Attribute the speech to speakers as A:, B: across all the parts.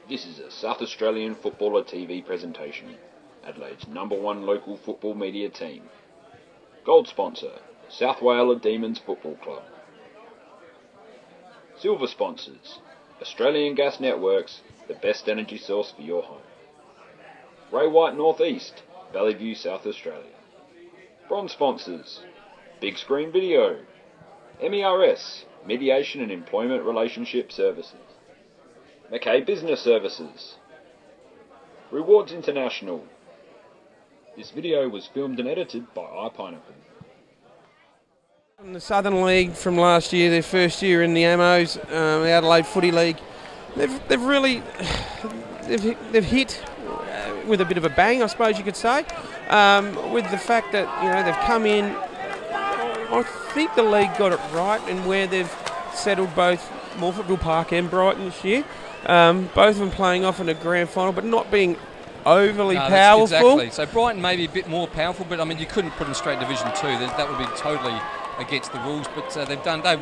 A: This is a South Australian Footballer TV presentation. Adelaide's #1 local football media team. Gold sponsor, South Wales Demons Football Club. Silver sponsors, Australian Gas Networks, the best energy source for your home. Ray White North East, Valley View, South Australia. Bronze sponsors, Big Screen Video, MERS, Mediation and Employment Relationship Services. Mackay Business Services. Rewards International. This video was filmed and edited by iPineapple.
B: From the Southern League from last year, their first year in the AMOs, the Adelaide Footy League, they've really hit with a bit of a bang, I suppose you could say, with the fact that they've come in. I think the league got it right in where they've settled both Morphettville Park and Brighton this year. Both of them playing off in a grand final, but not being overly powerful.
C: Exactly. So Brighton may be a bit more powerful, but I mean, you couldn't put them straight Division 2. That would be totally against the rules. But they've done. They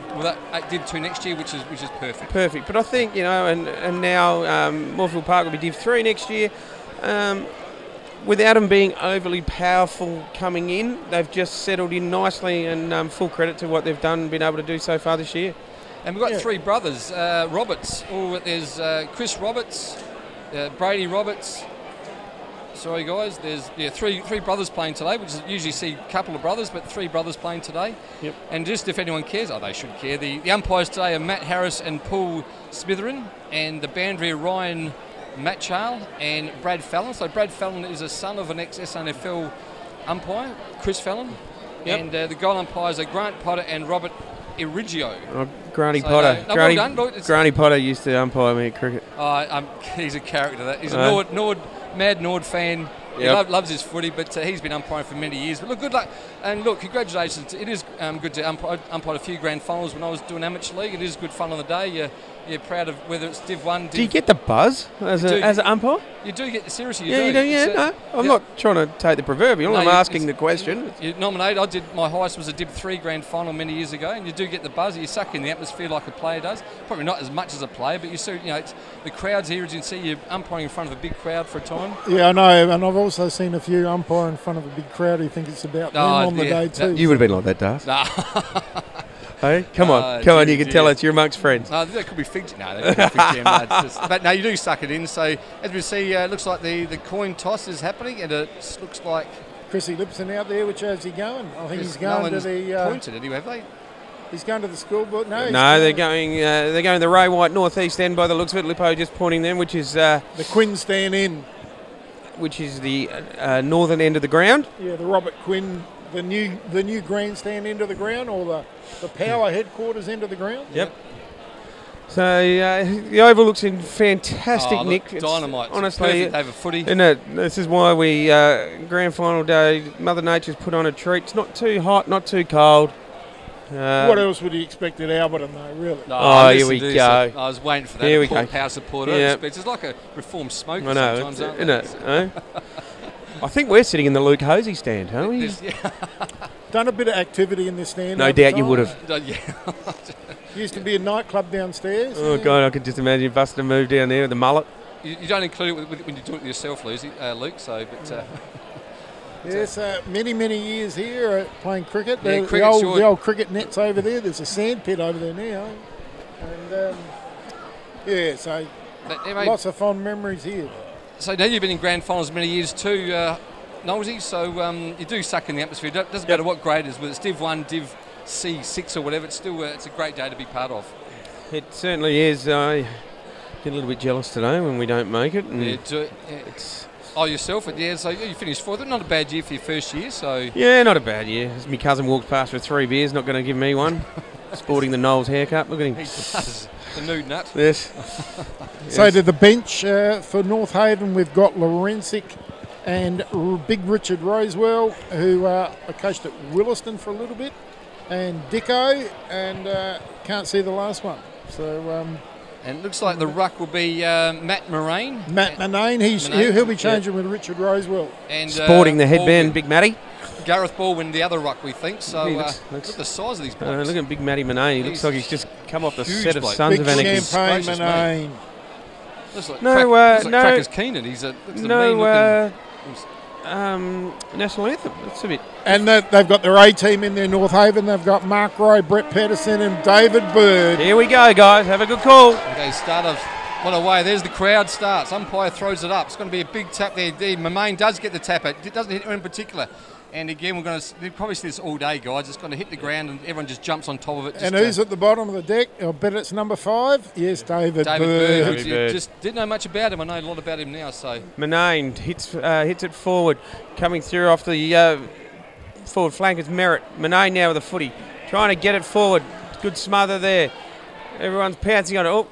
C: Div 2 next year, which is perfect. Perfect.
B: But I think and now Morphettville Park will be Div 3 next year. Without them being overly powerful coming in, they've just settled in nicely, and full credit to what they've done and been able to do so far this year.
C: And we've got three brothers, Roberts. There's Chris Roberts, Brady Roberts. Sorry, guys. There's three brothers playing today, which is usually see a couple of brothers, but three brothers playing today.
B: Yep.
C: And just if anyone cares, they should care. The umpires today are Matt Harris and Paul Smitherin, and the boundary are Ryan Matchall and Brad Fallon. So Brad Fallon is a son of an ex-SNFL umpire, Chris Fallon. Yep. And the goal umpires are Grant Potter and Robert Irigio.
B: Granny Potter. Granny Potter used to umpire me at cricket.
C: He's a character. He's a mad Nord fan. Yep. He loves his footy, but he's been umpiring for many years. But look, good luck. And look, congratulations. It is good to umpire a few grand finals when I was doing amateur league. It is good fun on the day. You're proud of whether it's Div 1, Div...
B: Do you get the buzz as an umpire?
C: You do get, seriously,
B: you do. I'm not trying to take the proverbial, I'm asking the question.
C: You nominate, my highest was a Div 3 grand final many years ago, and you do get the buzz. You suck in the atmosphere like a player does. Probably not as much as a player, but you see, it's the crowds here, as you can see, you're umpiring in front of a big crowd for a time.
D: Yeah, I know, and I've also seen a few umpire in front of a big crowd who think it's about them on the day too.
B: You would have been like that, Dars.
C: Nah.
B: Hey, come on, you can tell us you're amongst friends.
C: That could be Fiji. No, that could be Fiji. But no, you do suck it in. So as we see, it looks like the coin toss is happening, and it looks like
D: Chrissy Lipson out there. Which way is he going? I think he's going to the.
C: Pointed anyway, have they?
D: He's going to the school, but no.
B: They're going. They're going the Ray White North East end by the looks of it. Lippo just pointing them, which is
D: the Quinn stand in,
B: which is the northern end of the ground.
D: Yeah, the Robert Quinn. The new grandstand end of the ground, or the power headquarters end of the ground.
B: Yep. So the oval looks in fantastic nick.
C: Dynamite.
B: Honestly,
C: perfect day for footy.
B: Isn't it? This is why we grand final day. Mother Nature's put on a treat. It's not too hot, not too cold.
D: What else would you expect at Alberton, though? Really?
B: No, here we go.
C: I was waiting for that.
B: Here we go.
C: Power support.
B: Yep.
C: It's like a reformed smoker.
B: I know,
C: sometimes,
B: isn't it? I think we're sitting in the Luke Hosey stand, aren't we?
D: Done a bit of activity in this stand.
B: No doubt you would have.
D: Used to be a nightclub downstairs.
B: Oh, God, I could just imagine busting a move down there with the mullet.
C: You don't include it when you do it yourself, Luke, so... But,
D: yes, many years here playing cricket.
C: Yeah,
D: the old cricket net's over there. There's a sand pit over there now. And, so lots of fond memories here.
C: So now you've been in grand finals many years too, Nolsey, so you do suck in the atmosphere. It doesn't matter what grade it is, whether it's Div 1, Div C6 or whatever, it's still it's a great day to be part of.
B: It certainly is. I get a little bit jealous today when we don't make it. And
C: yourself, so you finished fourth. Not a bad year for your first year, so... Yeah,
B: not a bad year. As my cousin walked past with 3 beers, not going to give me one. Sporting the Knowles haircut, look at him.
C: He does. The nude nut.
B: Yes.
D: So to the bench for North Haven, we've got Lorencic and Big Richard Rosewell, who coached at Williston for a little bit, and Dicko, and can't see the last one. So.
C: And it looks like the ruck will be Matt Moraine.
D: He'll be changing with Richard Rosewell.
C: And
B: sporting the headband, Big Matty.
C: Gareth Baldwin, the other ruck, we think. So look at the size of these blocks.
B: Look at Big Matty Manane. He looks like he's just come off the set of
C: bloke.
B: Sons of Anarchy.
D: Champagne Manane.
C: Looks like
B: No,
C: looks like
B: no.
C: Crackers Keenan. He's a mean
B: No,
C: looking.
B: national anthem. That's a bit.
D: And they've got their A team in there, North Haven. They've got Mark Rowe, Brett Pedersen, and David Bird.
B: Here we go, guys. Have a good call.
C: Okay, start of what away. There's the crowd starts. Umpire throws it up. It's going to be a big tap there. Mamain does get the tap. It doesn't hit anyone in particular. And again, we'll probably see this all day, guys. It's going to hit the ground and everyone just jumps on top of it.
D: And who's at the bottom of the deck? I bet it's number 5. Yes, David Bird.
C: David Bird. Just didn't know much about him. I know a lot about him now. So
B: Manane hits it forward, coming through off the forward flank is Merritt. Manane now with a footy, trying to get it forward. Good smother there. Everyone's pouncing on it. Oh,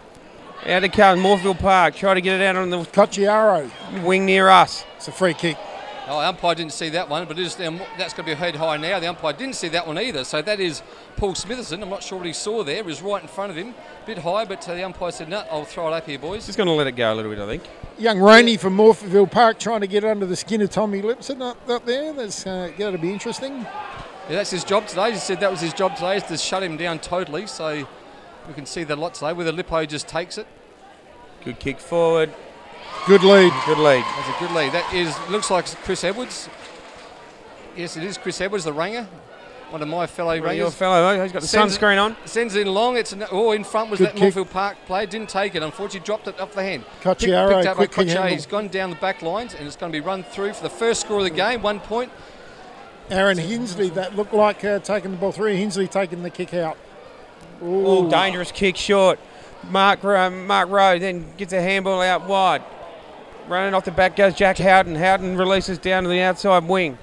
B: out of Carlton, Morpheville Park. Try to get it out on the
D: Cocciaro.
B: wing near us.
D: It's a free kick.
C: Oh, the umpire didn't see that one, but that's going to be head high now. The umpire didn't see that one either, so that is Paul Smitherson. I'm not sure what he saw there. It was right in front of him, a bit high, but the umpire said, no, I'll throw it up here, boys.
B: Just going to let it go a little bit, I think.
D: Young Rainey from Morpheville Park trying to get under the skin of Tommy Lipson up there. That's going to be interesting.
C: Yeah, that's his job today. He said that was his job today, is to shut him down totally, so we can see that a lot today, whether Lippo just takes it.
B: Good kick forward.
D: Good lead.
B: Good lead.
C: That's a good lead. That looks like Chris Edwards. Yes, it is Chris Edwards, the ranger. One of my fellow rangers.
B: Your fellow, he's got the sunscreen on.
C: Sends it in long. In front was
D: Good
C: that
D: kick.
C: Morpheville Park player. Didn't take it. Unfortunately, dropped it off the hand.
D: Cocciaro,
C: Picked up by
D: quickly
C: Cocciaro.
D: handled.
C: He's gone down the back lines, and it's going to be run through for the first score of the game. 1 point.
D: Aaron Hinsley, that looked like taking the ball through. Hinsley taking the kick out.
B: Oh, dangerous kick short. Mark Rowe then gets a handball out wide. Running off the back goes Jack Howden. Howden releases down to the outside wing.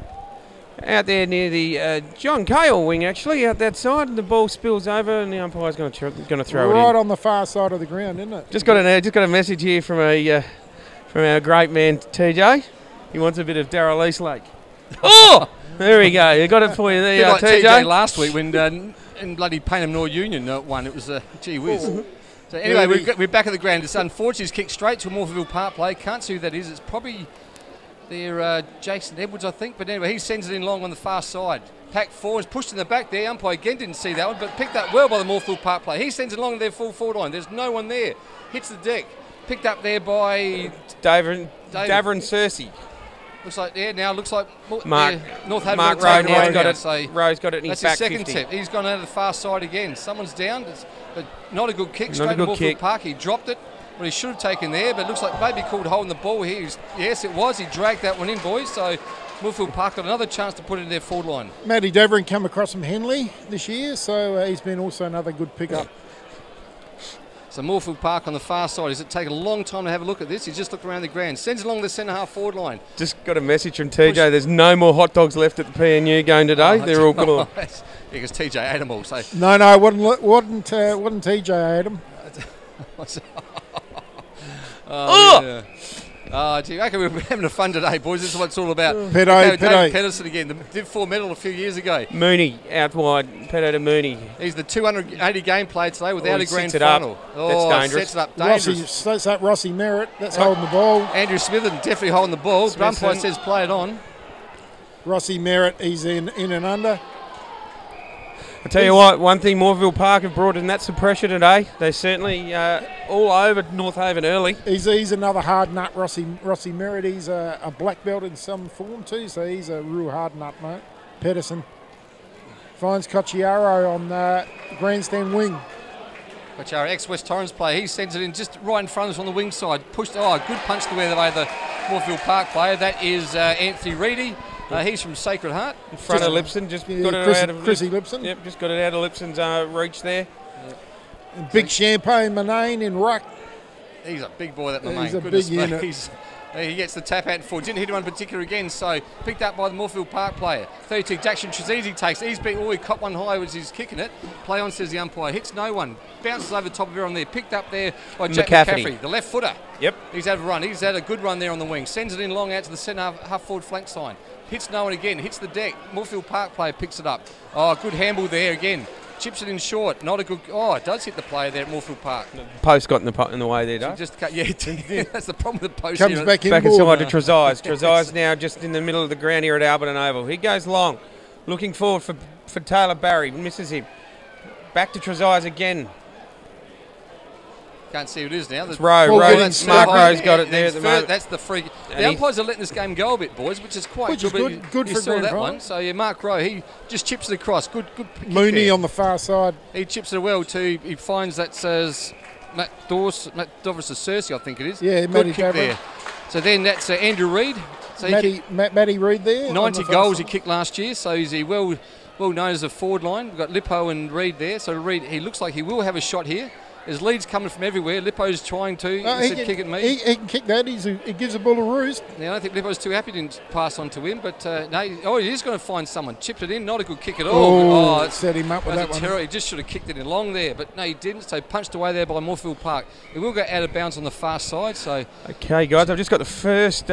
B: Out there near the John Cale wing, actually, out that side. And the ball spills over, and the umpire's going to throw it in.
D: Right on the far side of the ground, isn't it?
B: Just got a message here from our great man TJ. He wants a bit of Darryl Eastlake. Oh, there we go. You got it for you there,
C: Like
B: TJ.
C: TJ last week when in bloody Payneham Nor Union won. It was gee whiz. So anyway, we're back at the ground. It's unfortunate. He's kicked straight to a Morpheville Park play. Can't see who that is. It's probably their Jason Edwards, I think. But anyway, he sends it in long on the far side. Pack forward, pushed in the back there. Umpire again didn't see that one, but picked up well by the Morpheville Park play. He sends it along to their full forward line. There's no one there. Hits the deck. Picked up there by
B: Davern Cersei.
C: Looks like looks like North Haven.
B: Mark Rowe now got it. So Rowe's got it in his
C: that's
B: back
C: his second
B: 50.
C: tip. He's gone out of the far side again. Someone's down, but not a good kick.
B: Not
C: Straight
B: a good
C: to
B: kick.
C: Morpheville Park. He dropped it. Well, he should have taken there, but it looks like maybe called holding the ball here. Yes, it was. He dragged that one in, boys. So Morpheville Park got another chance to put it in their forward line.
D: Matty Deverin come across from Henley this year, so he's been also another good pickup.
C: So Morpheville Park on the far side. Has it taken a long time to have a look at this? He's just looked around the ground. Sends it along the centre half forward line.
B: Just got a message from TJ. There's no more hot dogs left at the PNU game today. They're all gone.
C: Because TJ ate them all. So
D: No, wasn't TJ Adam.
C: yeah. Gee, okay, we're having a fun today, boys. This is what it's all about.
D: David
C: Pedersen again. The Div 4 medal a few years ago.
B: Mooney out wide. Pedo to Mooney.
C: He's the 280 game played today without
B: he
C: a grand
B: sets it up.
C: final.
B: That's dangerous.
C: Sets it up. Dangerous.
D: That's that Rossi Merritt. That's holding the ball.
C: Andrew Smitherton definitely holding the ball. The umpire says play it on.
D: Rossi Merritt, he's in and under.
B: I tell you what, one thing Morpheville Park have brought in, that's the pressure today. They're certainly all over North Haven early.
D: He's another hard nut, Rossi Merritt. He's a black belt in some form too, so he's a real hard nut, mate. Pedersen finds Cocciaro on the grandstand wing.
C: Cocciaro, ex-West Torrens player, he sends it in just right in front of us on the wing side. Pushed, good punch the way the Morpheville Park player. That is Anthony Reedy. He's from Sacred Heart.
B: In front of Lipson, just got it out of
D: Chrissy Lipson.
B: Yep, just got it out of Lipson's reach there.
D: Yep. Big Champagne Manane in ruck.
C: He's a big boy, that Manane.
D: He's a
C: Goodness
D: big
C: me.
D: unit.
C: He gets the tap out and forward. Didn't hit one particular again, so picked up by the Morpheville Park player. 32, Jackson Trezesi takes. He caught one high as he's kicking it. Play on, says the umpire. Hits no one. Bounces over the top of everyone there. Picked up there by Jack McCaffrey, the left footer.
B: Yep.
C: He's had a run. He's had a good run there on the wing. Sends it in long out to the centre half forward flank sign. Hits no one again. Hits the deck. Morpheville Park player picks it up. Good handball there again. Chips it in short. Not a good. It does hit the player there at Morpheville Park.
B: Post got in the way there, does.
C: That's the problem with the post.
D: Comes back
B: inside to Trezise.
C: Yes.
B: Trezise now just in the middle of the ground here at Alberton Oval. He goes long, looking forward for Taylor Barry. Misses him. Back to Trezise again.
C: Can't see who it is now.
B: It's Rowe.
D: Well,
B: Rowe.
D: that's
B: Mark
C: Rowe.
B: Rowe's got it there at the moment.
C: That's the free.
B: And
C: The umpires are letting this game go a bit, boys, which is quite
D: Which is
C: good.
D: good
C: You
D: for
C: saw
D: grand
C: that
D: final.
C: one. So, yeah, Mark Rowe, he just chips it across. Good kick
D: Mooney
C: there.
D: on the far side.
C: He chips it well, too. He finds that says Matt Doris Cersei, I think it is.
D: Yeah,
C: good
D: Matty
C: kick
D: Dabber.
C: there. So then that's Andrew Reid. So
D: Matty Reid there. on
C: 90
D: the far
C: goals he
D: side.
C: kicked last year, so he's well known as a forward line. We've got Lippo and Reid there. So Reid, he looks like he will have a shot here. There's leads coming from everywhere. Lippo's trying to. He said, kick at me.
D: He can kick that. He gives a bull a roost.
C: Now, I don't think Lippo's too happy didn't pass on to him, but no, he is going to find someone. Chipped it in, not a good kick at all.
D: Oh, set him up with that one.
C: Terror. He just should have kicked it in long there, but no, he didn't. So punched away there by Morphettville Park. It will go out of bounds on the far side. So
B: Okay, guys, I've just got the first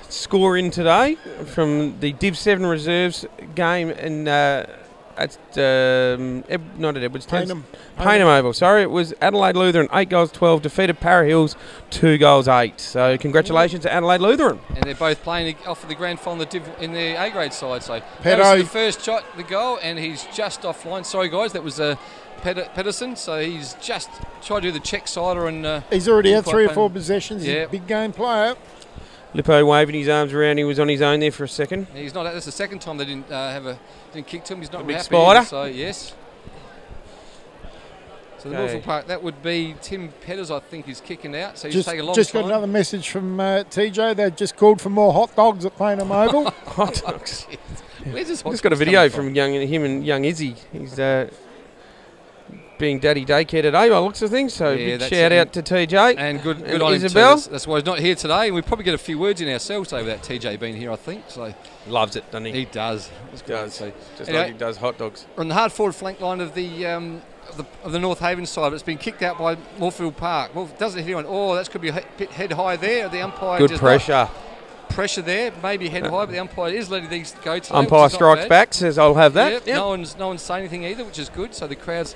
B: score in today from the Div 7 reserves game at not at Edwards,
D: Payneham
B: Oval. Sorry, it was Adelaide Lutheran 8 goals 12 defeated Para Hills 2 goals 8. So congratulations to Adelaide Lutheran.
C: and they're both playing off of the grand final in the A grade side. So that
D: Pedo.
C: was the first shot, the goal, and he's just offline. Sorry, guys, that was Pedersen. So he's just tried to do the check sider and
D: He's already had
C: quite
D: 3 or
C: pain.
D: 4 possessions. He's
C: Yeah.
D: a big game player.
B: Lippo waving his arms around. He was on his own there for a second.
C: He's not. That's the second time they didn't kick to him. He's not
B: The big
C: happy.
B: spider.
C: So yes. So the
B: Okay.
C: Morphettville Park, that would be Tim Petters, I think, is kicking out. So he's taking a long
D: Just
C: time.
D: got another message from TJ. They just called for more hot dogs at Payneham Oval.
B: Hot dogs.
C: Where's this hot
B: Just got a
C: dogs
B: video
C: coming
B: from him and young Izzy. He's being daddy daycare today by looks of things. So
C: Yeah,
B: big
C: that's
B: shout
C: it.
B: out to TJ.
C: And good
B: And
C: on
B: Isabel.
C: him too. That's why he's not here today. And we probably get a few words in ourselves over that TJ being here, I think. So
B: Loves it, doesn't he?
C: he does. That's great.
B: does.
C: So
B: Just
C: anyway,
B: like he does hot dogs.
C: we're on the hard forward flank line of the North Haven side, but it's been kicked out by Morphettville Park. Well, doesn't hit anyone. Oh, that could be a bit head high there. The umpire
B: Good
C: just
B: pressure.
C: pressure there, maybe head high, but the umpire is letting these go today.
B: Umpire
C: which is not
B: strikes
C: bad.
B: back, says I'll have that.
C: Yep,
B: Yep.
C: No one's saying anything either, which is good. So the crowd's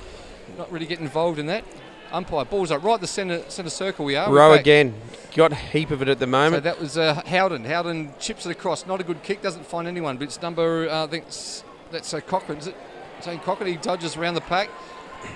C: not really getting involved in that. Umpire balls up right the centre circle. We are.
B: Row
C: We're back.
B: again. Got a heap of it at the
C: So
B: moment.
C: that was Howden. Howden chips it across. Not a good kick. Doesn't find anyone. But it's number I think that's Cochrane. Is it? Zane Cochrane. He dodges around the pack.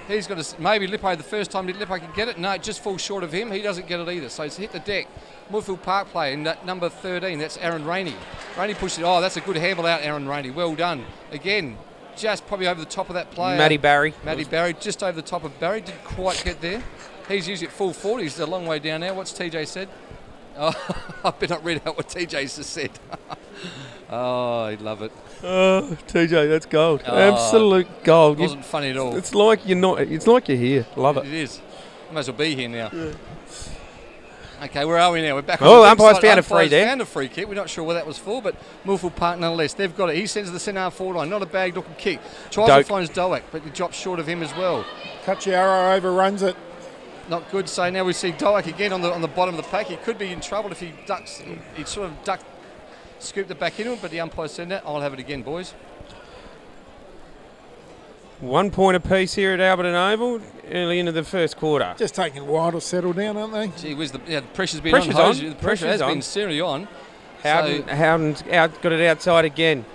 C: He's got to maybe Lippo the first time. Did Lippo can get it? No, it just falls short of him. He doesn't get it either. So it's hit the deck. Morphettville Park player in that number 13. That's Aaron Rainey. Rainey pushed it. Oh, that's a good handle out, Aaron Rainey. Well done. Again, just probably over the top of that player.
B: Matty Barry.
C: Matty Barry, just over the top of Barry. Didn't quite get there. He's usually at full 40. He's a long way down now. What's TJ said? Oh, I better not read out what TJ's just said. Oh, I'd love it.
B: Oh, TJ, that's gold.
C: Oh,
B: Absolute gold.
C: It wasn't funny at all.
B: It's like you're not. It's like you're here. Love
C: It
B: it.
C: is. Might as well be here now. Yeah. Okay, where are we now? We're back
B: Oh,
C: on the
B: the umpire's
C: side.
B: found a free
C: Umpire's
B: there.
C: Found a free kick. We're not sure what that was for, but Morphettville Park nonetheless. They've got it. He sends the centre forward line. Not a bag looking kick. Tries
B: Doak.
C: to find Doak, but he drops short of him as well.
D: Cacciaro overruns it.
C: Not good. So now we see Doak again on the bottom of the pack. He could be in trouble if he ducks. He sort of ducked, scooped it back into him, but the umpire said that. I'll have it again, boys.
B: 1 point apiece here at Alberton Oval, early into the first quarter.
D: Just taking a while to settle down, aren't they?
C: Gee whiz, the pressure's been
B: Pressure's
C: on.
B: on.
C: Hose. The pressure
B: Pressure's
C: has
B: on.
C: been seriously on.
B: Howden's got it outside again.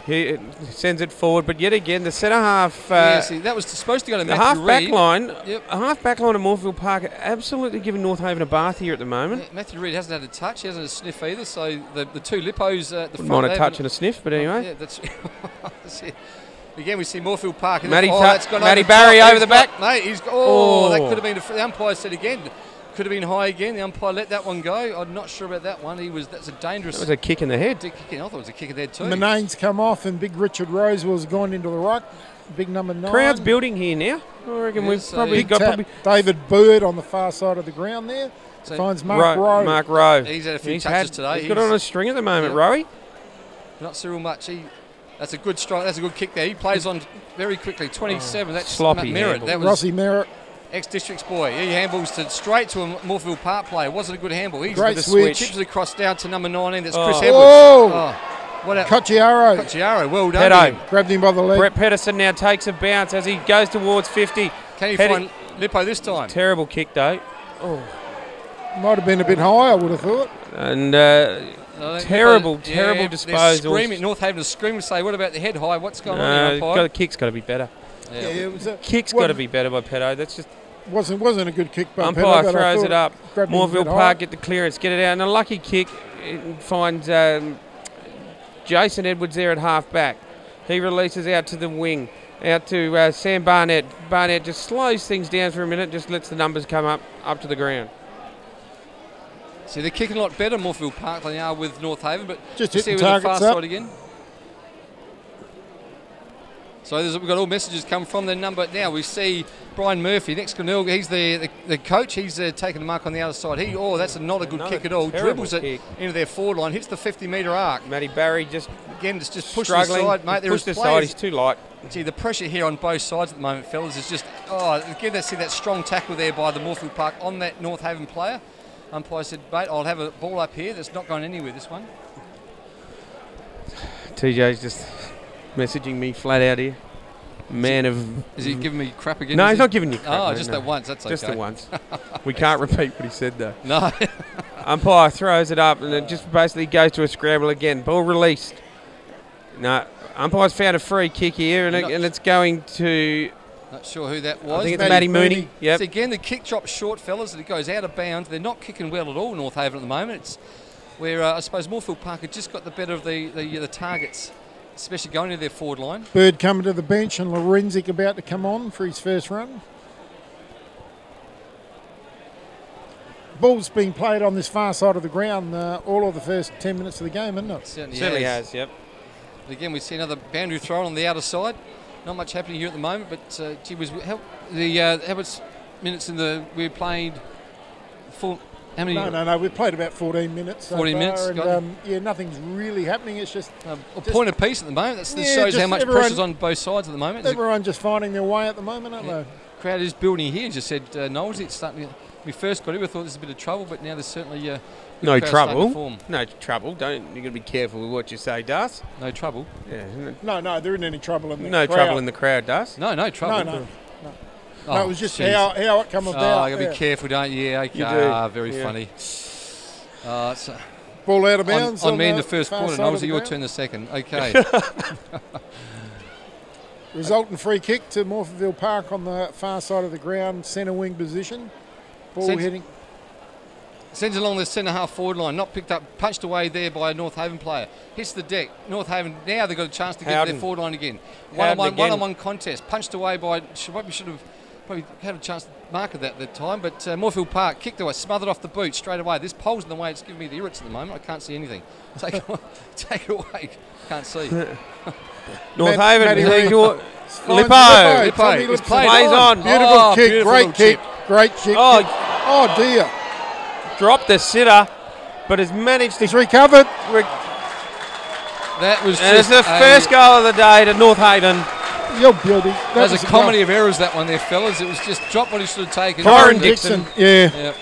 B: He sends it forward, but yet again the centre half.
C: Yeah, see, that was supposed to go to
B: The
C: Matthew
B: half back
C: Reid.
B: line,
C: Yep.
B: a half back line of Morphettville Park are absolutely giving North Haven a bath here at the moment.
C: Yeah, Matthew Reid hasn't had a touch. He hasn't had a sniff either. So the two Lippos at the
B: Wouldn't
C: front.
B: mind a
C: they
B: touch
C: haven't-
B: and a sniff, but anyway.
C: Yeah, that's, that's it. Again, we see Morphettville Park. And
B: Matty
C: that's gone
B: Matty
C: over the
B: Barry
C: top.
B: over
C: He's
B: the
C: got-
B: back.
C: Mate, that
B: Oh.
C: could have been. The umpire said again, could have been high again. The umpire let that one go. I'm not sure about that one. That's a dangerous.
B: That was a kick in the head.
C: kick in. I thought it was a kick in the head too.
D: Manane's come off and big Richard Rosewell's gone into the ruck. Big number 9.
B: Crowd's building here now. I reckon
C: Yeah,
B: we've
C: so-
B: probably
D: Big
B: got
D: tap. David Bird on the far side of the ground there.
C: So-
D: Finds Mark Rowe.
B: Mark Rowe.
C: He's had a few
B: He's
C: touches today.
B: He's got on a string at the moment,
C: Yeah.
B: Rowie.
C: Not Cyril much. That's a good strike. That's a good kick there. He plays on very quickly. 27. That's
B: sloppy
C: Merritt.
B: handball.
C: That was
D: Rossi Merritt.
C: ex-Districts boy. He handballs straight to a Morphettville Park player. Wasn't a good handball. He's
D: Great
C: with the
D: switch.
C: Chips it across down to number 19. That's Chris
B: Oh.
C: Edwards.
D: Whoa!
C: Oh, what a
D: Cacciaro
C: Cacciaro. Well done.
B: Pedo.
C: to him.
D: grabbed him by the leg.
B: Brett Pedersen now takes a bounce as he goes towards 50.
C: Can he
B: Petty-
C: find Lippo this time?
B: Terrible kick though.
D: Might have been a bit high, I would have thought.
B: And
C: I think
B: terrible
C: Lippo-
B: terrible
C: they're
B: disposals.
C: Screaming. North Haven is screaming to say, what about the head high? What's going on here,
B: the
C: umpire?
B: kick's got to be better.
C: Yeah.
D: Yeah, it was a,
B: Kick's
D: well,
B: got to be better by Pedo. That's just
D: Wasn't a good kick by
B: Umpire
D: Pedro, but I
B: throws
D: thought
B: it up.
D: grabbed him a
B: Morpheville
D: bit
B: Park
D: high.
B: get the clearance, get it out. And a lucky kick, it finds Jason Edwards there at half back. He releases out to the wing, out to Sam Barnett. Barnett just slows things down for a minute, just lets the numbers come up to the ground.
C: See, they're kicking a lot better, Morpheville Park, than they are with North Haven, but
D: Just
C: you see
D: hitting
C: with the
D: targets
C: far
D: up.
C: side again. So we've got all messages come from their number. Now we see Brian Murphy, next Cornell. He's the coach. He's taking the mark on the other side. That's not a good kick at all. Dribbles it into their forward line, hits the 50-metre arc.
B: Matty Barry just
C: just pushed
B: struggling.
C: aside, mate.
B: Pushed aside, he's too light.
C: Gee, the pressure here on both sides at the moment, fellas, is just, again, see that strong tackle there by the Morpheville Park on that North Haven player. Umpire said, mate, I'll have a ball up here that's not going anywhere, this one.
B: TJ's just messaging me flat out here.
C: Is he giving me crap again?
B: No, he's not giving you crap.
C: Oh, just that once, that's okay.
B: Just the once. We can't repeat what he said, though.
C: No.
B: Umpire throws it up, and it just basically goes to a scramble again. Ball released. No, umpire's found a free kick here, and it's going to...
C: Not sure who that was.
B: I think it's Matty Mooney. Yep.
C: So again, the kick drops short, fellas, and it goes out of bounds. They're not kicking well at all, North Haven, at the moment. It's where I suppose Morpheville Park had just got the better of the targets, especially going to their forward line.
D: Bird coming to the bench, and Lorenzik about to come on for his first run. Ball's been played on this far side of the ground all of the first 10 minutes of the game, hasn't it?
C: Certainly
B: has, yep.
C: But again, we see another boundary throw on the outer side. Not much happening here at the moment, but gee whiz, how much minutes we played? How many?
D: No. We've played about 14 minutes.
C: 14 minutes.
D: And nothing's really happening. It's just
C: a point apiece at the moment. That shows how much pressure's on both sides at the moment.
D: Everyone just finding their way at the moment, aren't they?
C: Crowd is building here. Just said Knowles. It's starting. We first got here, we thought this was a bit of trouble, but now there's certainly
B: no trouble. No trouble. You're going to be careful with what you say, Das.
C: No trouble.
B: Yeah.
D: No, there isn't any trouble in the crowd.
B: No trouble in the crowd, Das.
C: No trouble.
D: No, it was just how it come about.
C: Oh, you got to be careful, don't you? Yeah, okay.
B: You do.
C: Very funny.
D: Ball out of bounds.
C: On me in the first quarter. Knowles, your turn the second. Okay.
D: Resultant free kick to Morpheville Park on the far side of the ground, centre wing position. Ball heading.
C: Sends along the centre half forward line, not picked up, punched away there by a North Haven player. Hits the deck. North Haven, now they've got a chance to get to their forward line again. One-on-one contest, punched away by, probably should have had a chance to mark it that time, but Morpheville Park kicked away, smothered off the boot straight away. This pole's in the way, it's giving me the irrits at the moment. I can't see anything. Take it away. Can't see.
B: North Haven,
D: Lippo
B: plays on.
D: Beautiful kick, great kick, great kick. Oh dear.
B: Dropped the sitter, but has managed to...
D: He's recovered.
C: That was
B: and it's the first goal of the day to North Haven.
D: You're beauty.
C: There's a comedy of errors, that one there, fellas. It was just drop what he should have taken.
D: Byron Dixon. Yeah.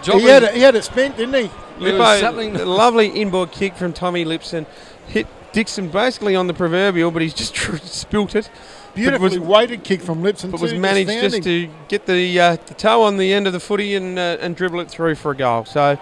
D: He had it spent, didn't he?
B: Lippo, lovely inboard kick from Tommy Lipson. Hit Dixon basically on the proverbial, but he's just spilt it.
D: Beautifully weighted kick from Lipson,
B: but was managed just to get the toe on the end of the footy and dribble it through for a goal. So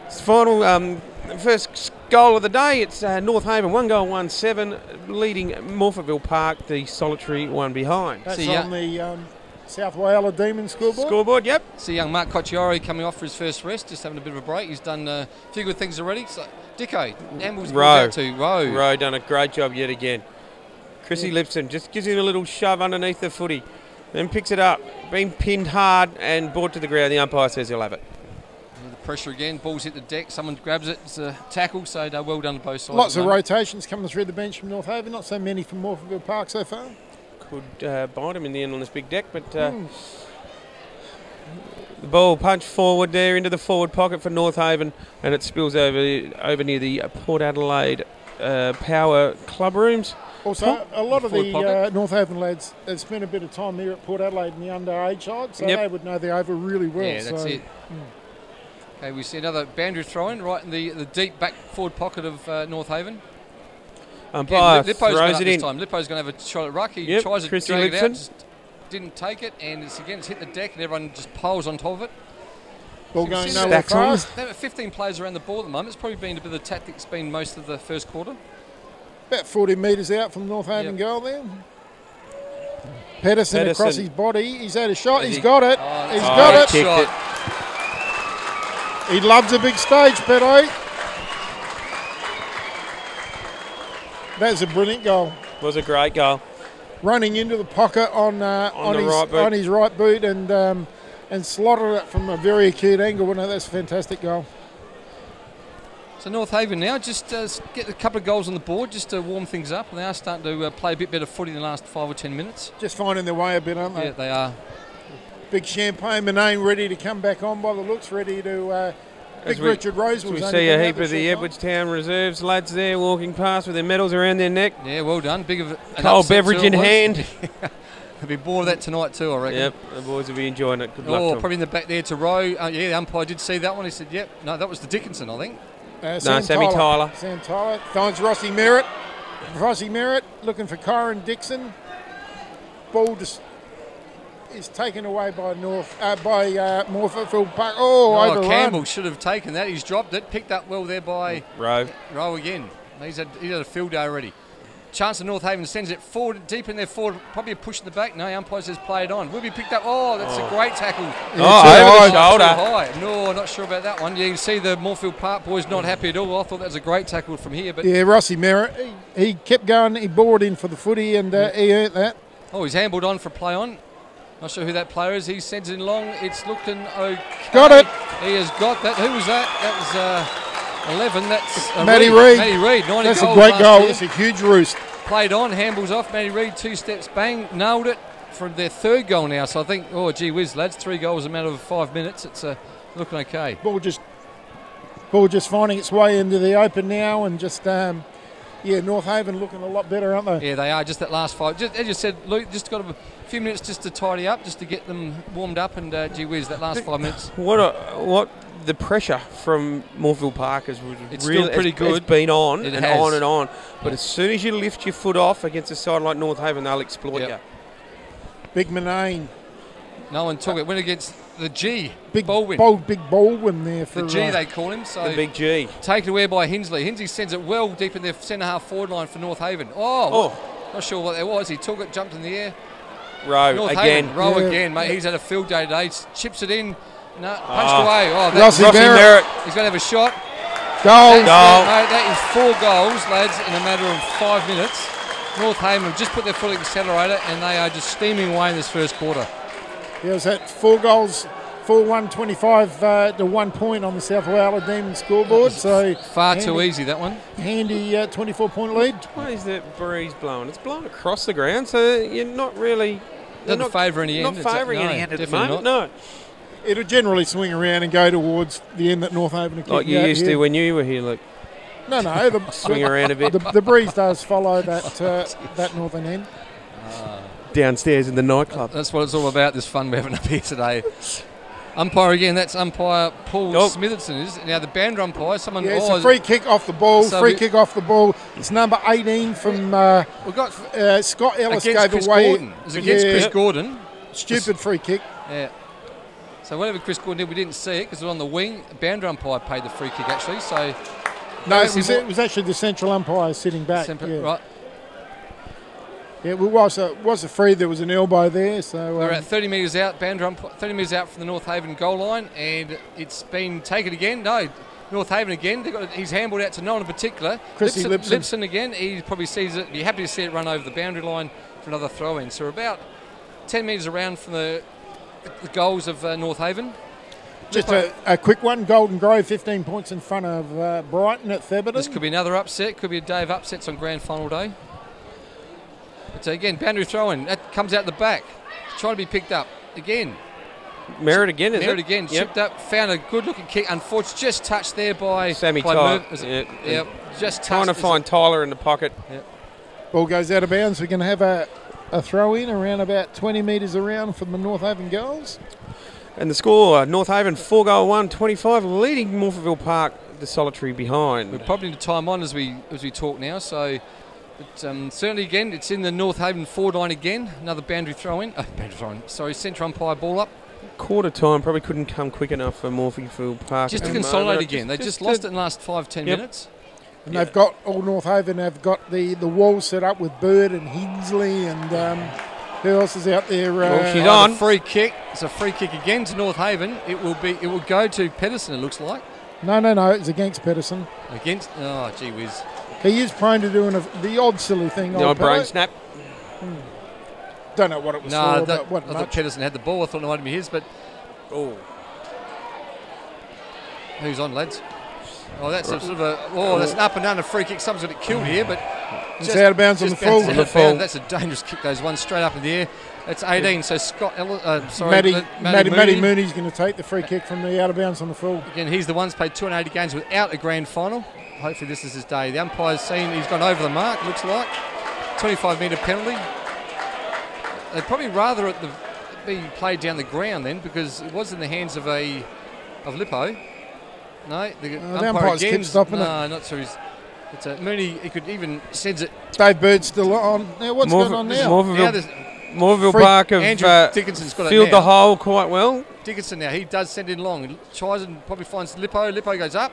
B: it's final first goal of the day. It's North Haven 1-7, leading Morpheville Park the solitary one behind.
D: That's on the South Wales Demon scoreboard.
B: Yep.
C: See young Mark Cocciari coming off for his first rest, just having a bit of a break. He's done a few good things already. So Dicko, Amble's out to Rowe
B: done a great job yet again. Chrissy Lipson just gives him a little shove underneath the footy, then picks it up, being pinned hard and brought to the ground. The umpire says he'll have it.
C: The pressure again, ball's hit the deck, someone grabs it, it's a tackle, so well done to both sides.
D: Lots of rotations coming through the bench from North Haven, not so many from Morpheville Park so far.
B: Could bite him in the end on this big deck, but the ball punched forward there into the forward pocket for North Haven, and it spills over near the Port Adelaide Power Club rooms.
D: Also, a lot of the North Haven lads have spent a bit of time here at Port Adelaide in the underage side, so they would know the over really well.
C: Yeah, that's it. Okay, we see another boundary throw-in right in the deep back forward pocket of North Haven.
B: Umpire
C: throws it in. Lippo's going to have a shot at ruck. He tries to drag it out, just didn't take it, and it's hit the deck, and everyone just piles on top of it.
D: Ball going nowhere fast.
C: There were 15 players around the ball at the moment. It's probably been a bit of the tactics been most of the first quarter.
D: About 40 metres out from North Haven goal there. Pedersen across his body. He's had a shot. He's got it.
C: Oh,
D: He's got it.
C: Shot.
D: He loves a big stage, Pedo. That's a brilliant goal.
B: Was a great goal.
D: Running into the pocket on his right boot and slotted it from a very acute angle. No, that's a fantastic goal.
C: So North Haven now just get a couple of goals on the board just to warm things up. They are starting to play a bit better footy in the last 5 or 10 minutes.
D: Just finding their way a bit, aren't they?
C: Yeah, they are.
D: Big Champagne Manane ready to come back on by the looks, ready to... Big Richard Rose was...
B: We see a heap of the Edwardstown reserves lads there walking past with their medals around their neck.
C: Yeah, well done. Big of an
B: cold beverage in hand.
C: There'll be more of that tonight too, I reckon.
B: Yep, the boys will be enjoying it. Good luck to them.
C: Probably in the back there to Rowe. Yeah, the umpire did see that one. He said, yep. No, that was the Dickinson, I think.
B: Sammy Tyler.
D: Sam Tyler. Finds Rossi Merritt. Rossi Merritt looking for Kyron Dixon. Ball just is taken away by Morphettville Park. Overrun.
C: Campbell should have taken that. He's dropped it. Picked up well there by Rowe again. He's had a field day already. Chance of North Haven sends it forward, deep in there forward, probably a push in the back. No, umpire says play it on. Will be picked up. Oh, that's a great tackle.
B: Over the shoulder.
C: High. No, not sure about that one. Yeah, you can see the Moorfield Park boys not happy at all. I thought that was a great tackle from here. But
D: yeah, Rossi Merritt, he kept going. He bored in for the footy and he earned that.
C: Oh, he's handballed on for play on. Not sure who that player is. He sends it in long. It's looking okay.
D: Got it.
C: He has got that. Who was that? That was 11. That's
D: Matty Reid.
C: Matty Reid. 90
D: That's
C: goals
D: a great goal.
C: Year.
D: It's a huge roost.
C: Played on, handballs off. Matty Reid, 2 steps, bang, nailed it for their 3rd goal now. So I think, oh, gee whiz, lads, 3 goals in a matter of 5 minutes. It's looking okay.
D: Ball just finding its way into the open now, and just North Haven looking a lot better, aren't they?
C: Yeah, they are. Just that last 5. Just, as you said, Luke, just got a few minutes just to tidy up, just to get them warmed up, and gee whiz, that last 5 minutes.
B: What the pressure from Moorfield Park is really
C: still pretty good.
B: It's been on
C: it
B: and
C: has.
B: on and on. But as soon as you lift your foot off against a side like North Haven, they'll exploit you.
D: Big Manane.
C: No one took it. Went against the G.
D: Big
C: Baldwin.
D: Big Baldwin there for
C: the G. They call him. So
B: the big G.
C: Taken away by Hinsley. Hinsley sends it well deep in their centre half forward line for North Haven. Not sure what that was. He took it, jumped in the air.
B: Rowe
C: again, mate. He's had a field day today. Chips it in. No, punched away.
D: Rossi Merritt.
C: He's going to have a shot.
D: Goal.
C: Mate, that is 4 goals, lads, in a matter of 5 minutes. North Haven have just put their foot on the accelerator and they are just steaming away in this first quarter.
D: Yeah, it was that 4 goals, 4-1, 25 to 1 point on the South Wales Demon scoreboard. So
C: far too easy, that one.
D: Handy 24-point lead.
B: Why is that breeze blowing? It's blowing across the ground, so you're not really...
C: Doesn't favour any end.
B: Not favouring any end at the moment, no.
D: It'll generally swing around and go towards the end that North Haven are
B: like you used to when you were here, Luke.
D: No,
B: swing around a bit.
D: The breeze does follow that northern end.
B: Downstairs in the nightclub.
C: That's what it's all about, this fun we're having up here today. Umpire again, that's umpire Paul Smitherson. Is now the band umpire.
D: It's a free kick off the ball. It's number 18 from
C: we've got
D: Scott Ellis
C: gave
D: Chris
C: away. Gordon. It was against Chris Gordon.
D: Stupid free kick.
C: Yeah. So whatever Chris Gordon did, we didn't see it because it was on the wing. The boundary umpire paid the free kick actually. So
D: no, it was actually the central umpire sitting back.
C: Right.
D: Yeah, it was a free. There was an elbow there. So
C: we're at 30 metres out. 30 metres out from the North Haven goal line, and it's been taken again. No, North Haven again. He's handballed out to no one in particular.
D: Chrissy
C: Lipson again. He probably sees it. Be happy to see it run over the boundary line for another throw in. So we're about 10 metres around from the goals of North Haven.
D: Just a quick one. Golden Grove 15 points in front of Brighton at Theberton.
C: This could be another upset. Could be a day of upsets on grand final day. But again, boundary throw-in. That comes out the back. Trying to be picked up again.
B: Merritt again, is
C: Merritt
B: it?
C: again.
B: Yep.
C: Chipped up. Found a good-looking kick. Unfortunately, just touched there by
B: Sammy Tyler.
C: Yep. Just
B: trying to find Tyler in the pocket.
C: Yep.
D: Ball goes out of bounds. We're going to have a throw-in around about 20 metres around from the North Haven goals.
B: And the score, North Haven 4-1, 25, leading Morphettville Park the solitary behind.
C: We're probably into time on as we talk now, so but, certainly again it's in the North Haven forward line again. Another boundary throw-in. Sorry, centre umpire ball up.
B: Quarter time probably couldn't come quick enough for Morphettville Park.
C: Just to consolidate again. They just lost it in the last 5-10 minutes.
D: And they've got, all North Haven have got the wall set up with Bird and Hinsley and Who else is out there?
B: She's
C: Oh,
B: on.
C: the free kick. It's a free kick again to North Haven. It will go to Pedersen, it looks like.
D: No, it's against Pedersen.
C: Against, oh, gee whiz.
D: He is prone to doing the odd silly thing.
B: The old brain snap.
D: Don't know what it was
C: No,
D: for, but what
C: I thought Pedersen had the ball. I thought it might be his, but who's on, lads? Oh, that's a sort of that's an up and down a free kick. Someone's got it killed here, but
D: it's out of bounds on the full.
C: That's a dangerous kick. Those ones straight up in the air. That's 18. So
D: Matty Mooney's going to take the free kick from the out of bounds on the full.
C: Again, he's the one's played 280 games without a grand final. Hopefully this is his day. The umpire's seen he's gone over the mark, looks like. 25-metre penalty. They'd probably rather it be played down the ground then, because it was in the hands of Lippo. No, the
D: umpire's kept stopping it.
C: No, not so. It's Mooney, he could even sends it.
D: Dave Bird's still on. Now, what's going on now?
B: Morphettville Park have
C: Andrew Dickinson's got
B: filled
C: it now.
B: the hole quite well.
C: Dickinson now, he does send it long. He tries and probably finds Lippo. Lippo goes up.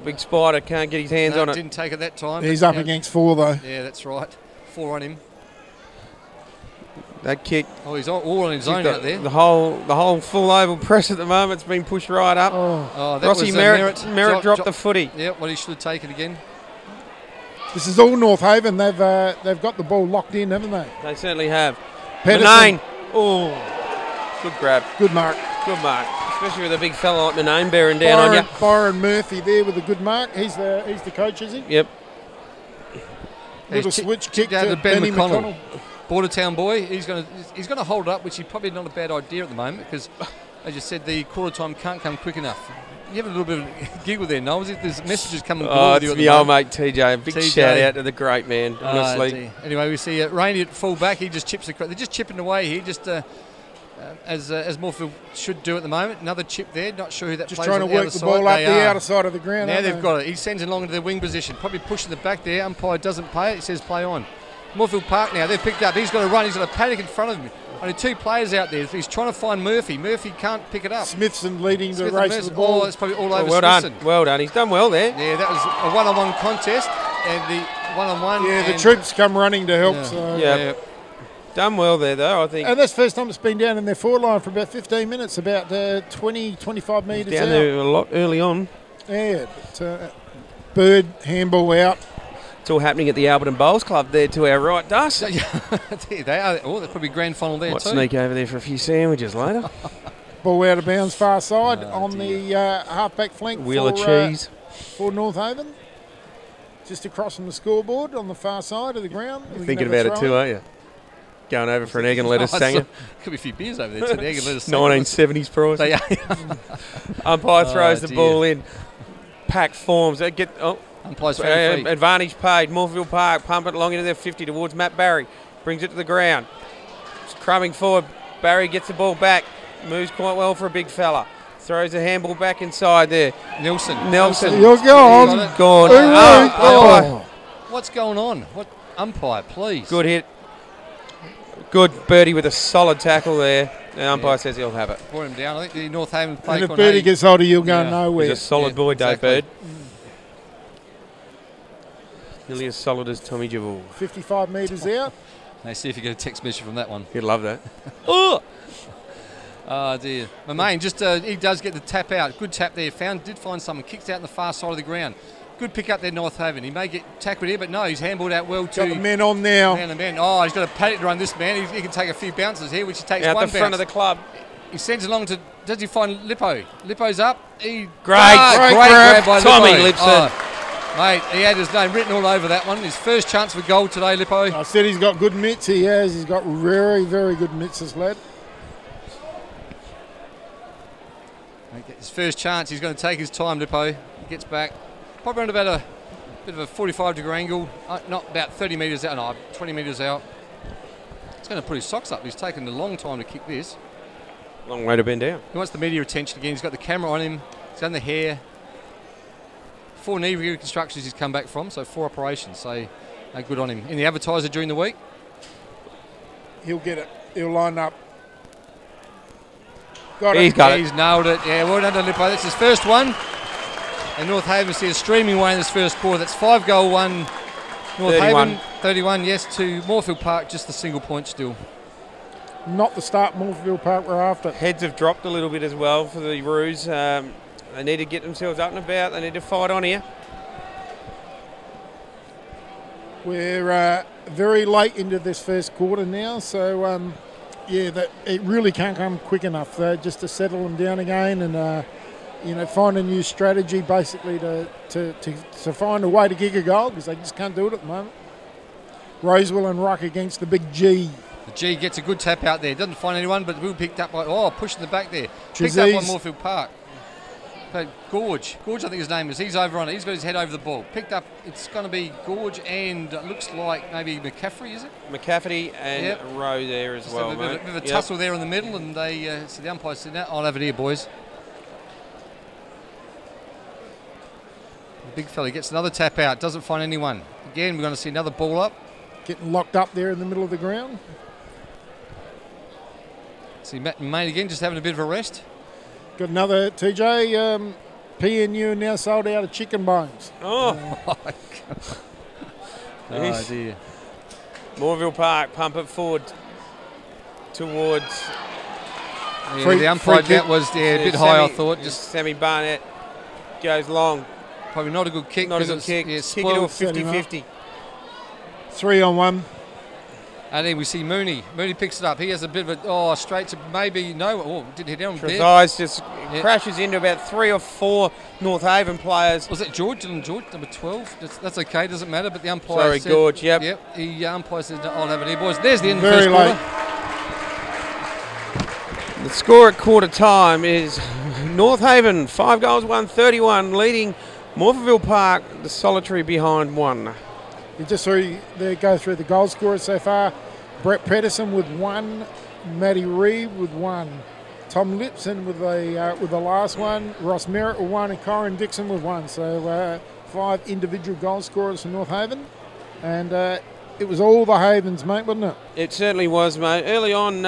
B: Big Spider can't get his hands on it.
C: Didn't take it that time.
D: He's up against 4 though.
C: Yeah, that's right. 4 on him.
B: That kick.
C: Oh, he's all on his own out there.
B: The whole full oval press at the moment's been pushed right up.
C: That
B: Rossi
C: was
B: Merritt dropped the footy.
C: Yeah, well, he should have taken again.
D: This is all North Haven. They've got the ball locked in, haven't they?
B: They certainly have.
D: Pedersen.
B: Manane. Oh, good grab.
D: Good mark.
B: Good mark. Especially with a big fella like Manane bearing down on you.
D: Byron Murphy there with a good mark. He's the coach, is he?
B: Yep.
D: Little switch kick
C: down
D: to
C: Ben
D: Benny McConnell.
C: Bordertown boy. He's going to hold up, which is probably not a bad idea at the moment, because, as you said, the quarter time can't come quick enough. You have a little bit of a giggle there, Noel. There's messages coming with you at the
B: old mate TJ. A big shout out to the great man, honestly.
C: Anyway, we see Rainey at full back. He just chips across. They're just chipping away here, just as Morphettville should do at the moment. Another chip there. Not sure who that
D: just
C: plays.
D: Just trying to work the ball up the outer side of the ground.
C: Now they've got it. He sends it along into their wing position. Probably pushing the back there. Umpire doesn't play it. He says play on. Morphettville Park now. They've picked up. He's got to run. He's got a paddock in front of him. Only 2 players out there. He's trying to find Murphy. Murphy can't pick it up.
D: Smithson leading the race of the ball.
C: Oh, it's probably all over
B: well
C: Smithson.
B: Done. Well done. He's done well there.
C: Yeah, that was a one-on-one contest. And the one-on-one.
D: Yeah, the troops come running to help.
B: Yeah. Done well there, though, I think.
D: And that's the first time it's been down in their forward line for about 15 minutes, about 20, 25 metres
B: down
D: out.
B: there a lot early on.
D: Yeah, but Bird, handball out.
B: It's all happening at the Alberton Bowls Club there to our right, Dust.
C: They are. Oh, there's probably grand final there
B: Might
C: too.
B: sneak over there for a few sandwiches later.
D: Ball out of bounds, far side on the half-back flank
B: Wheel of cheese
D: for North Haven. Just across from the scoreboard on the far side of the ground.
B: You're thinking about it too, aren't you? Going over for an egg and lettuce sanger.
C: Could be a few beers over there too. The egg and lettuce
B: 1970s price.
C: They are.
B: Umpire throws the ball in. Pack forms.
C: Umpire's
B: advantage paid. Morphettville Park pump it along into their 50 towards Matt Barry. Brings it to the ground. It's crumbing forward. Barry gets the ball back. Moves quite well for a big fella. Throws the handball back inside there.
C: Nelson.
D: You're gone.
B: Gone.
C: What's going on? What umpire, please?
B: Good hit. Good birdie with a solid tackle there. The umpire says he'll have it.
C: Brought him down. I think the North Haven play.
D: And if birdie gets older, you'll go nowhere.
B: He's a solid boy, Dave
C: exactly.
B: Bird. Nearly as solid as Tommy Javul.
D: 55 metres out.
C: Let's see if you get a text message from that one.
B: He'd love that.
C: Oh dear. My main he does get the tap out. Good tap there. Did find someone. Kicks out on the far side of the ground. Good pick up there, North Haven. He may get tackled here, but no, he's handballed out well too.
D: Got the men on now.
C: Man. Oh, he's got a paddock to run this man. He can take a few bounces here, which he takes
B: out
C: one
B: the front of the club.
C: He sends it along to. Does he find Lippo? Lippo's up.
B: Great grab by
C: Tommy
B: Lipson.
C: Mate, he had his name written all over that one. His first chance for goal today, Lippo.
D: I said he's got good mitts. He has. He's got very, very good mitts, this lad.
C: His first chance. He's going to take his time, Lippo. He gets back. Probably around about a bit of a 45-degree angle. Not about 30 metres out. No, 20 metres out. He's going to put his socks up. He's taken a long time to kick this.
B: Long way to bend down.
C: He wants the media attention again. He's got the camera on him. He's done the hair. 4 knee reconstructions he's come back from, so 4 operations. So good on him. In the advertiser during the week.
D: He'll get it. He'll line up.
B: He's got it.
C: He's nailed it. Yeah, well done to Lippo. That's his first one. And North Haven see a streaming away in this first quarter. That's 5-goal 1. North
B: 31.
C: Haven 31, yes, to Morphettville Park, just the single point still.
D: not the start Morphettville Park we're after.
B: Heads have dropped a little bit as well for the Roos. They need to get themselves up and about. They need to fight on here.
D: We're very late into this first quarter now, so yeah, it really can't come quick enough just to settle them down again and find a new strategy basically to find a way to kick a goal, because they just can't do it at the moment. Rosewell and Ruck against the big G.
C: The G gets a good tap out there. Doesn't find anyone, but will picked up by pushing the back there.
D: Cheese.
C: Picked up by Morphettville Park. But Gorge, I think his name is. He's over on it. He's got his head over the ball. Picked up. It's going to be Gorge and looks like maybe McCaffrey, is it?
B: McCafferty and Rowe there as well.
C: A bit of a tussle there in the middle, and they so the umpire said, "No, I'll have it here, boys." The big fella gets another tap out. Doesn't find anyone. Again, we're going to see another ball up.
D: Getting locked up there in the middle of the ground.
C: See Matt and Main again, just having a bit of a rest.
D: Got another TJ. PNU now sold out of chicken bones.
B: Oh,
C: Oh dear.
B: Morphettville Park, pump it forward towards.
C: Yeah, the umpire that was a bit high, I thought. Just
B: Sammy Barnett goes long.
C: probably not a good kick.
B: Not a good kick.
C: Yeah,
B: Kick it to a 50-50.
D: 3-on-1.
C: And then we see Mooney. Mooney picks it up. He has a bit of a straight to maybe no. Oh, didn't hit down.
B: Trezise just crashes into about 3 or 4 North Haven players.
C: Was it George? Dylan George, number 12. That's okay. Doesn't matter. But the umpire.
B: Sorry,
C: said,
B: Gorge. Yep.
C: Yep. The umpire says, "I'll have it here, boys." There's the end of the
D: Very
C: first
D: late.
C: quarter.
B: The score at quarter time is North Haven 5 goals, 131, leading Morphettville Park, the solitary behind 1.
D: You just saw they go through the goal scorers so far. Brett Pedersen with 1, Matty Reeve with 1, Tom Lipson with the last one, Ross Merritt with 1, and Corin Dixon with 1. So 5 individual goal scorers for North Haven, and it was all the Havens, mate, wasn't it?
B: It certainly was, mate. Early on,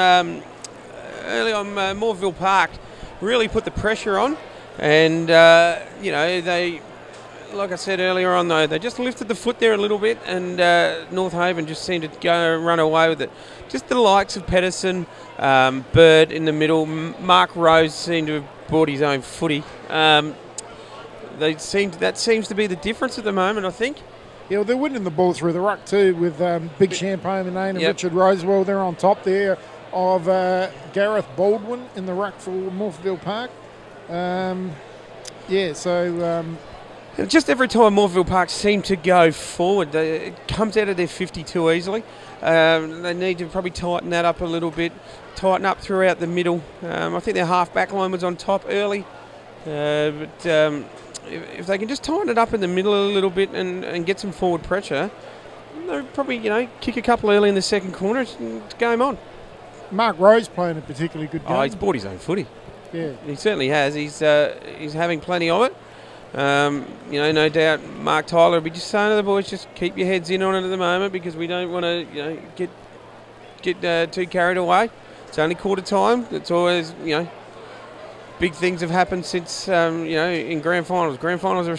B: Morphettville Park really put the pressure on, and they. Like I said earlier on, though, they just lifted the foot there a little bit, and North Haven just seemed to run away with it. Just the likes of Pedersen, Bird in the middle, Mark Rose seemed to have brought his own footy. That seems to be the difference at the moment, I think.
D: Yeah, well, they're winning the ball through the ruck too with Big Champagne and Richard Rosewell. They're on top there of Gareth Baldwin in the ruck for Morphettville Park.
B: Just every time Morphettville Park seem to go forward, it comes out of their 50 too easily. They need to probably tighten that up a little bit, tighten up throughout the middle. I think their half-back line was on top early. If they can just tighten it up in the middle a little bit and get some forward pressure, they'll probably, kick a couple early in the second corner. It's game on.
D: Mark Rose playing a particularly good game.
B: Oh, he's bought his own footy.
D: Yeah.
B: He certainly has. He's having plenty of it. No doubt Mark Tyler will be just saying to the boys, just keep your heads in on it at the moment, because we don't want to, get too carried away. It's only quarter time. It's always, big things have happened since, in grand finals. Grand finals are